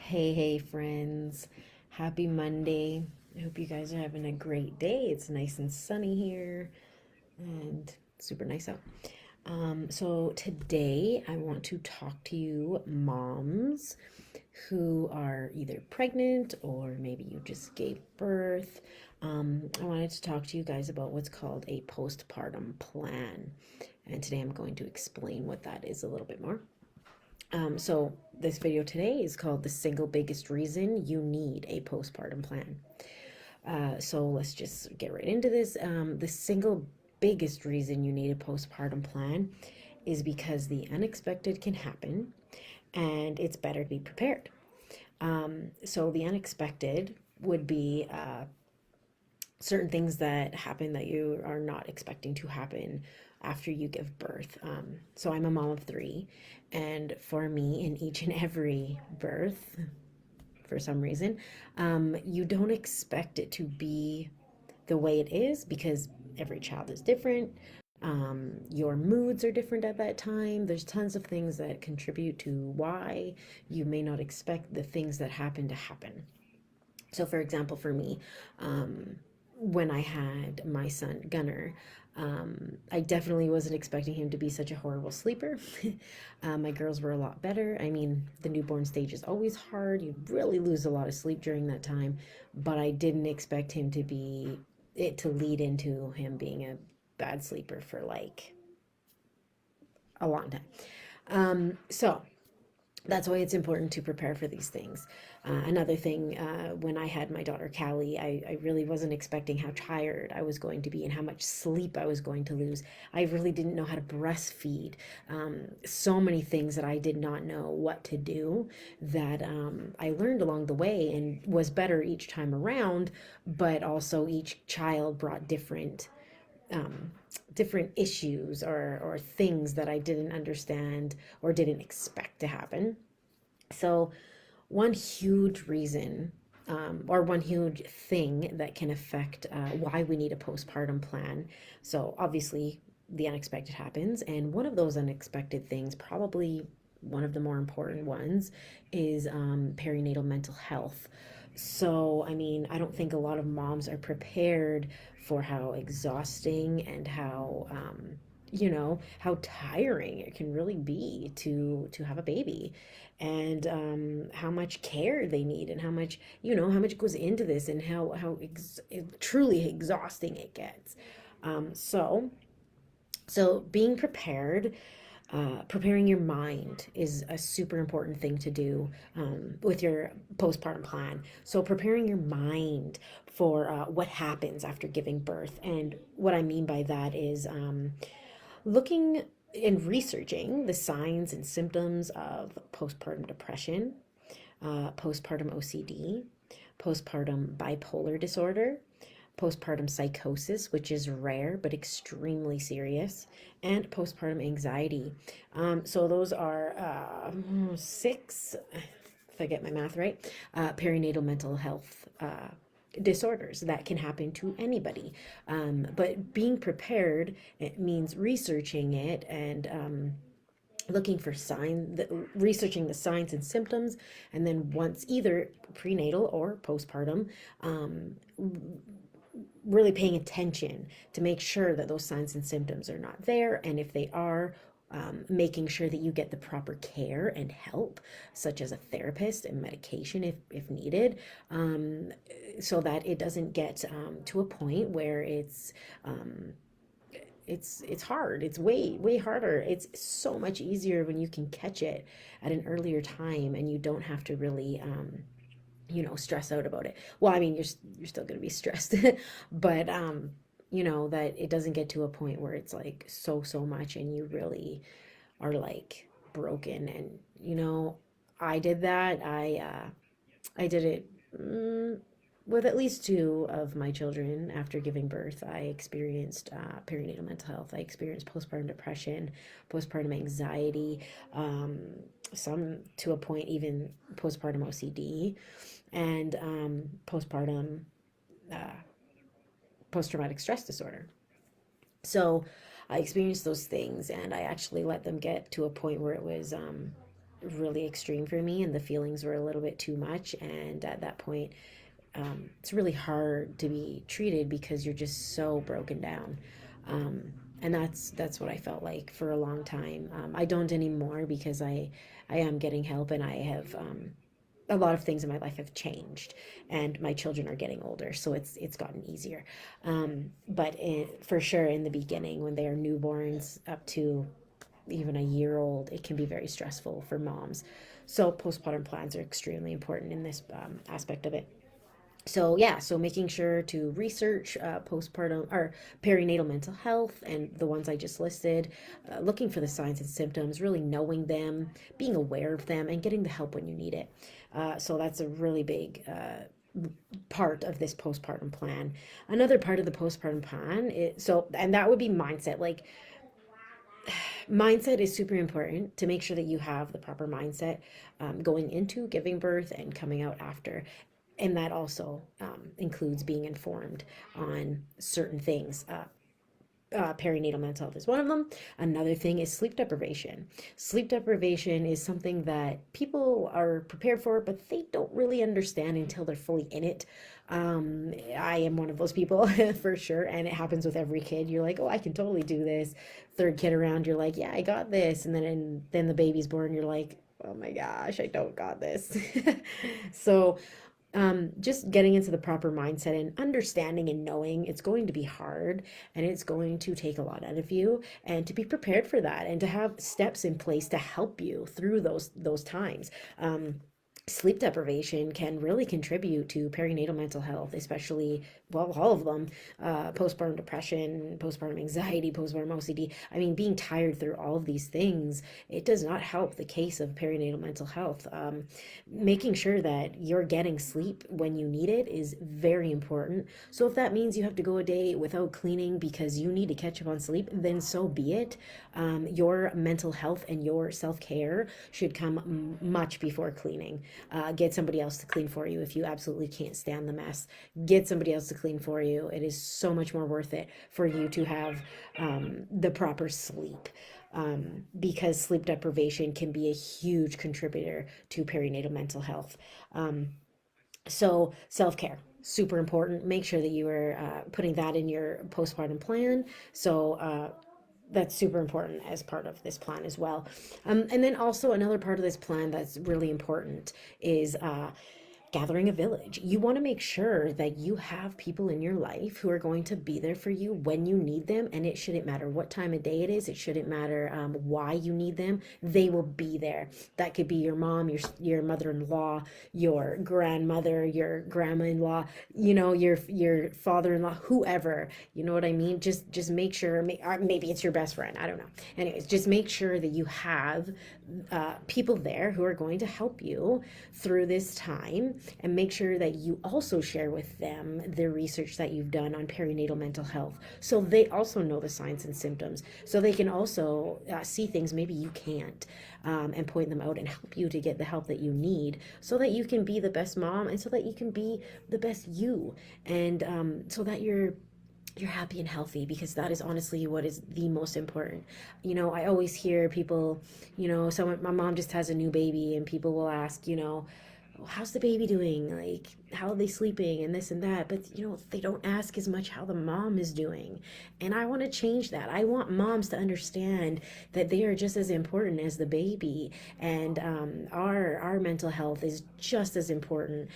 Hey, friends. Happy Monday. I hope you guys are having a great day. It's nice and sunny here and super nice out. So today I want to talk to you moms who are either pregnant or maybe you just gave birth. I wanted to talk to you guys about what's called a postpartum plan. And today I'm going to explain what that is a little bit more. So this video today is called the single biggest reason you need a postpartum plan. So let's just get right into this. The single biggest reason you need a postpartum plan is because the unexpected can happen and it's better to be prepared. So the unexpected would be certain things that happen that you are not expecting to happen after you give birth. So I'm a mom of three, and for me, in each and every birth, for some reason, you don't expect it to be the way it is because every child is different. Your moods are different at that time. There's tons of things that contribute to why you may not expect the things that happen to happen. So, for example, for me, when I had my son Gunner, I definitely wasn't expecting him to be such a horrible sleeper. My girls were a lot better. I mean, the newborn stage is always hard. You really lose a lot of sleep during that time, but I didn't expect him to be it to lead into him being a bad sleeper for like a long time. So that's why it's important to prepare for these things. Another thing, when I had my daughter Callie, I really wasn't expecting how tired I was going to be and how much sleep I was going to lose. I really didn't know how to breastfeed. So many things that I did not know what to do that I learned along the way and was better each time around, but also each child brought um, different issues or things that I didn't understand or didn't expect to happen. So, one huge reason or one huge thing that can affect why we need a postpartum plan. So, obviously, the unexpected happens, and one of those unexpected things, probably one of the more important ones, is perinatal mental health. So, I mean, I don't think a lot of moms are prepared for how exhausting and how tiring it can really be to have a baby, and how much care they need, and how much goes into this, and truly exhausting it gets. Um, so so being prepared, preparing your mind is a super important thing to do with your postpartum plan. So, preparing your mind for what happens after giving birth. And what I mean by that is looking and researching the signs and symptoms of postpartum depression, postpartum OCD, postpartum bipolar disorder, postpartum psychosis, which is rare but extremely serious, and postpartum anxiety. So those are six, if I get my math right, perinatal mental health disorders that can happen to anybody. But being prepared, it means researching it and researching the signs and symptoms, and then once either prenatal or postpartum, really paying attention to make sure that those signs and symptoms are not there, and if they are, making sure that you get the proper care and help, such as a therapist and medication if needed, so that it doesn't get to a point where it's hard. It's way harder. It's so much easier when you can catch it at an earlier time and you don't have to really stress out about it. Well, I mean, you're still going to be stressed, but that it doesn't get to a point where it's like so much and you really are like broken. And I did that. I did it, with at least two of my children. After giving birth, I experienced perinatal mental health. I experienced postpartum depression, postpartum anxiety, some to a point even postpartum OCD, and postpartum uh, post traumatic stress disorder. So I experienced those things, and I actually let them get to a point where it was really extreme for me, and the feelings were a little bit too much. And at that point, it's really hard to be treated because you're just so broken down. Um, and that's what I felt like for a long time. I don't anymore because I am getting help, and I have a lot of things in my life have changed, and my children are getting older, so it's gotten easier. But for sure, in the beginning, when they are newborns up to even a year old, it can be very stressful for moms. So postpartum plans are extremely important in this aspect of it. So yeah, so making sure to research postpartum or perinatal mental health and the ones I just listed, looking for the signs and symptoms, really knowing them, being aware of them, and getting the help when you need it. So that's a really big part of this postpartum plan. Another part of the postpartum plan is, and that would be mindset. Like, mindset is super important to make sure that you have the proper mindset going into giving birth and coming out after. And that also includes being informed on certain things. Perinatal mental health is one of them. Another thing is sleep deprivation. Sleep deprivation is something that people are prepared for, but they don't really understand until they're fully in it. I am one of those people for sure, and it happens with every kid. You're like, oh, I can totally do this. Third kid around, you're like, yeah, I got this, and then the baby's born, you're like, oh my gosh, I don't got this. So just getting into the proper mindset and understanding and knowing it's going to be hard, and it's going to take a lot out of you, and to be prepared for that, and to have steps in place to help you through those times. Sleep deprivation can really contribute to perinatal mental health, especially, well, all of them, postpartum depression, postpartum anxiety, postpartum OCD. I mean, being tired through all of these things, it does not help the case of perinatal mental health. Making sure that you're getting sleep when you need it is very important. So if that means you have to go a day without cleaning because you need to catch up on sleep, then so be it. Your mental health and your self-care should come much before cleaning. Get somebody else to clean for you if you absolutely can't stand the mess. Get somebody else to clean for you. It is so much more worth it for you to have the proper sleep. Because sleep deprivation can be a huge contributor to perinatal mental health. So self-care, super important. Make sure that you are putting that in your postpartum plan. So that's super important as part of this plan as well. And then also another part of this plan that's really important is gathering a village. You want to make sure that you have people in your life who are going to be there for you when you need them. And it shouldn't matter what time of day it is. It shouldn't matter why you need them. They will be there. That could be your mom, your mother-in-law, your grandmother, your grandma-in-law, your father-in-law, whoever. You know what I mean? Just make sure. Maybe it's your best friend. I don't know. Anyways, just make sure that you have people there who are going to help you through this time, and make sure that you also share with them the research that you've done on perinatal mental health, so they also know the signs and symptoms, so they can also see things maybe you can't, and point them out and help you to get the help that you need, so that you can be the best mom, and so that you can be the best you, and so that you're happy and healthy, because that is honestly what is the most important. I always hear people, my mom just has a new baby, and people will ask, how's the baby doing? Like, how are they sleeping and this and that? But, they don't ask as much how the mom is doing. And I want to change that. I want moms to understand that they are just as important as the baby. And our mental health is just as important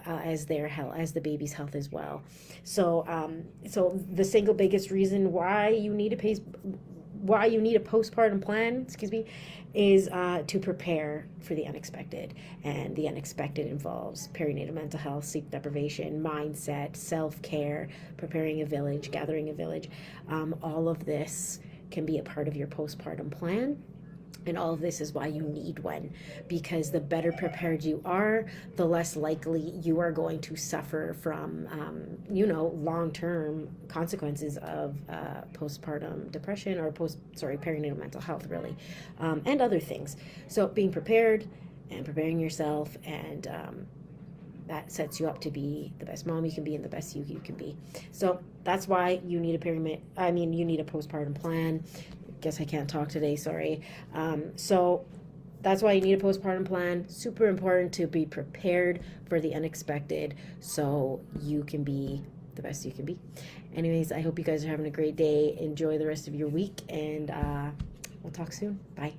as their health, as the baby's health as well. So the single biggest reason why you need a postpartum plan, is to prepare for the unexpected. And the unexpected involves perinatal mental health, sleep deprivation, mindset, self-care, preparing a village, gathering a village. All of this can be a part of your postpartum plan. And all of this is why you need one, because the better prepared you are, the less likely you are going to suffer from, long-term consequences of postpartum depression, or perinatal mental health, really, and other things. So being prepared and preparing yourself, and that sets you up to be the best mom you can be and the best you can be. So that's why you need a postpartum plan. Guess I can't talk today, sorry. So that's why you need a postpartum plan. Super important to be prepared for the unexpected so you can be the best you can be. Anyways, I hope you guys are having a great day. Enjoy the rest of your week, and we'll talk soon. Bye.